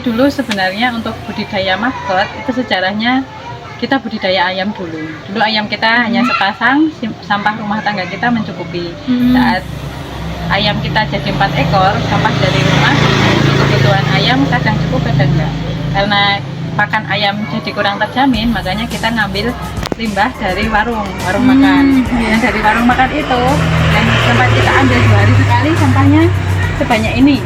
Dulu sebenarnya untuk budidaya maggot itu sejarahnya kita budidaya ayam dulu. Dulu ayam kita hanya sepasang, sampah rumah tangga kita mencukupi. Saat ayam kita jadi 4 ekor, sampah dari rumah untuk kebutuhan ayam kadang cukup kadang enggak. Karena pakan ayam jadi kurang terjamin, makanya kita ngambil limbah dari warung makan. Yang dari warung makan itu yang sempat kita ambil 2 hari sekali sampahnya sebanyak ini.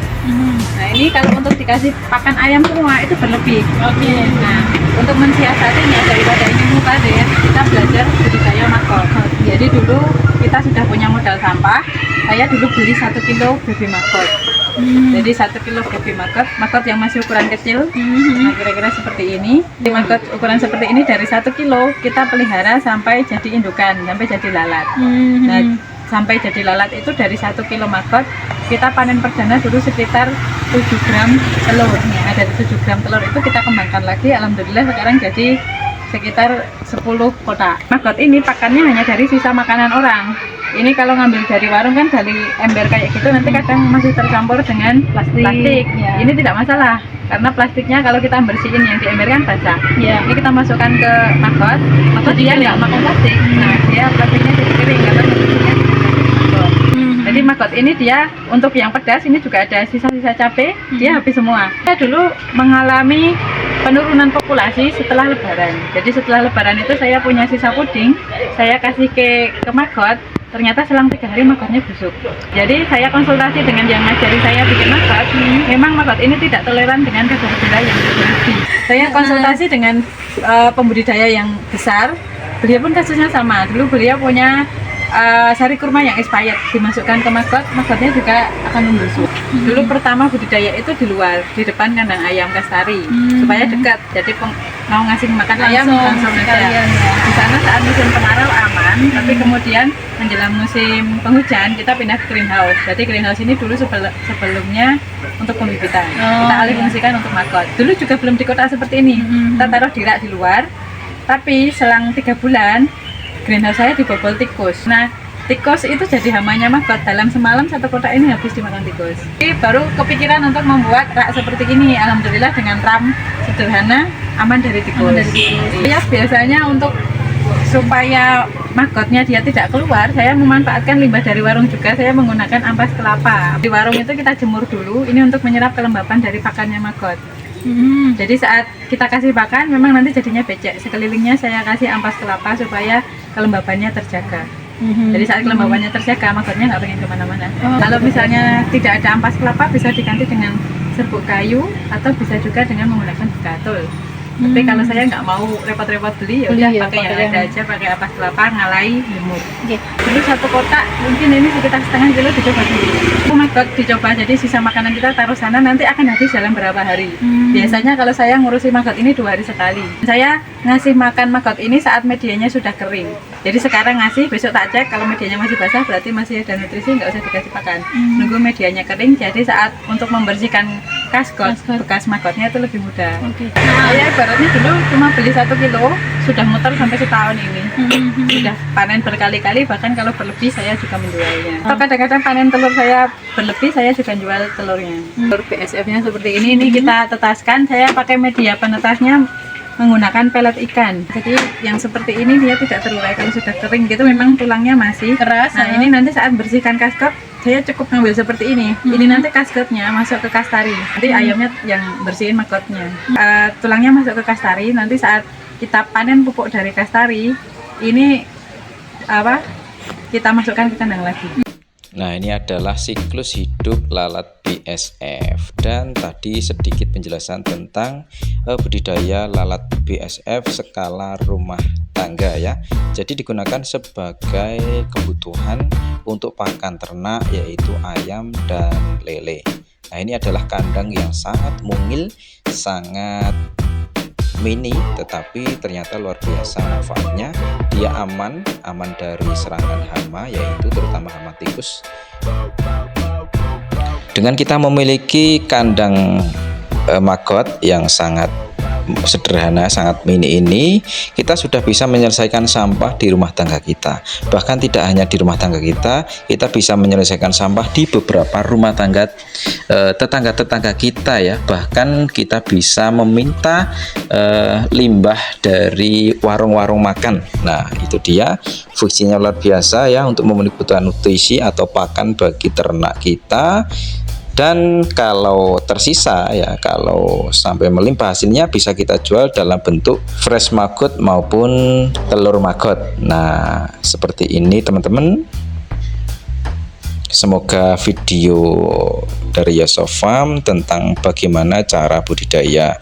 Nah ini kalau untuk dikasih pakan ayam semua itu berlebih. Nah untuk mensiasatinya daripada ini mubazir, kita belajar budidaya maggot. Jadi dulu kita sudah punya modal sampah. Saya dulu beli 1 kilo baby maggot. Jadi 1 kilo baby maggot yang masih ukuran kecil. Nah kira-kira seperti ini. Maggot ukuran seperti ini dari 1 kilo kita pelihara sampai jadi indukan, sampai jadi lalat. Nah sampai jadi lalat itu dari 1 kilo maggot kita panen perdana dulu sekitar 7 gram telur. Nah dari 7 gram telur itu kita kembangkan lagi, alhamdulillah sekarang jadi sekitar 10 kotak. Maggot ini pakannya hanya dari sisa makanan orang. Ini kalau ngambil dari warung kan dari ember kayak gitu nanti kadang masih tercampur dengan plastik. Ya. Ini tidak masalah karena plastiknya kalau kita bersihin yang di ember kan basah. Ya. Ini kita masukkan ke maggot dia nggak makan plastik. Nah dia plastiknya jadi kering karena maggot. Jadi maggot ini dia untuk yang pedas ini juga ada sisa-sisa cabai, dia habis semua. Saya dulu mengalami penurunan populasi setelah lebaran. Jadi setelah lebaran itu saya punya sisa puding, saya kasih ke maggot. Ternyata selang 3 hari maggotnya busuk. Jadi saya konsultasi dengan yang ngajari saya bikin maggot, memang maggot ini tidak toleran dengan kadar yang berlebih. Saya konsultasi dengan pembudidaya yang besar, beliau pun kasusnya sama. Dulu beliau punya sari kurma yang expired, dimasukkan ke maggotnya juga akan membusuk. Dulu pertama budidaya itu di luar, di depan kandang ayam kastari, supaya dekat. Jadi mau ngasih makan ayam langsung aja. Di sana saat musim kemarau aman, tapi kemudian menjelang musim penghujan kita pindah ke greenhouse. Jadi greenhouse ini dulu sebelumnya untuk pembibitan, kita alih fungsikan untuk maggot. Dulu juga belum di kotak seperti ini, kita taruh di rak di luar. Tapi selang 3 bulan greenhouse saya dibobol tikus. Nah, tikus itu jadi hamanya maggot. Dalam semalam 1 kotak ini habis dimakan tikus. Jadi baru kepikiran untuk membuat rak seperti ini. Alhamdulillah dengan ram sederhana aman dari tikus. Ya biasanya untuk supaya maggotnya dia tidak keluar, saya memanfaatkan limbah dari warung juga. Saya menggunakan ampas kelapa. Di warung itu kita jemur dulu. Ini untuk menyerap kelembapan dari pakannya maggot. Jadi saat kita kasih pakan memang nanti jadinya becek. Sekelilingnya saya kasih ampas kelapa supaya kelembabannya terjaga. Jadi saat kelembabannya terjaga, maggotnya nggak pengen kemana-mana. Kalau misalnya tidak ada ampas kelapa, bisa diganti dengan serbuk kayu atau bisa juga dengan menggunakan begatul. Tapi kalau saya nggak mau repot-repot beli, ya udah pakai yang ada aja, pakai ampas kelapa, ngalai, jemur. Dulu 1 kotak mungkin ini sekitar setengah kilo dicoba dulu. Maggot dicoba, jadi sisa makanan kita taruh sana nanti akan habis dalam berapa hari. Biasanya kalau saya ngurusi maggot ini 2 hari sekali. Saya ngasih makan maggot ini saat medianya sudah kering. Jadi sekarang ngasih, besok tak cek kalau medianya masih basah berarti masih ada nutrisi, nggak usah dikasih pakan. Nunggu medianya kering, jadi saat untuk membersihkan kaskot bekas maggotnya itu lebih mudah. Nah, saya ibaratnya dulu cuma beli 1 kilo, sudah muter sampai setahun ini. Sudah panen berkali-kali, bahkan kalau berlebih saya juga menjualnya. Atau kadang-kadang panen telur saya berlebih, saya juga jual telurnya. Telur BSF-nya seperti ini kita tetaskan. Saya pakai media penetasnya menggunakan pelet ikan. Jadi yang seperti ini dia tidak terurai. Kalau sudah kering gitu memang tulangnya masih keras. Nah ini nanti saat bersihkan kaskot saya cukup ngambil seperti ini. Ini nanti kaskotnya masuk ke kastari. Nanti ayamnya yang bersihin maggotnya. Tulangnya masuk ke kastari. Nanti saat kita panen pupuk dari kastari, ini kita masukkan ke kandang lagi. Nah, ini adalah siklus hidup lalat BSF, dan tadi sedikit penjelasan tentang budidaya lalat BSF skala rumah tangga ya. Jadi digunakan sebagai kebutuhan untuk pakan ternak yaitu ayam dan lele. Nah, ini adalah kandang yang sangat mungil, sangat mini, tetapi ternyata luar biasa manfaatnya. Dia aman dari serangan hama, yaitu terutama hama tikus. Dengan kita memiliki kandang maggot yang sangat sederhana, sangat mini ini, kita sudah bisa menyelesaikan sampah di rumah tangga kita. Bahkan tidak hanya di rumah tangga kita bisa menyelesaikan sampah di beberapa rumah tangga tetangga-tetangga kita ya. Bahkan kita bisa meminta limbah dari warung-warung makan. Nah, itu dia fungsinya luar biasa ya, untuk memenuhi kebutuhan nutrisi atau pakan bagi ternak kita. Dan kalau tersisa ya, kalau sampai melimpah, hasilnya bisa kita jual dalam bentuk fresh maggot maupun telur maggot. Nah, seperti ini teman-teman. Semoga video dari Yaso Farm tentang bagaimana cara budidaya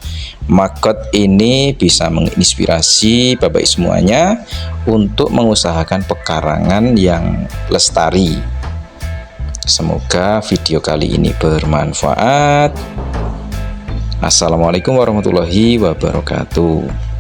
maggot ini bisa menginspirasi Bapak semuanya untuk mengusahakan pekarangan yang lestari. Semoga video kali ini bermanfaat. Assalamualaikum warahmatullahi wabarakatuh.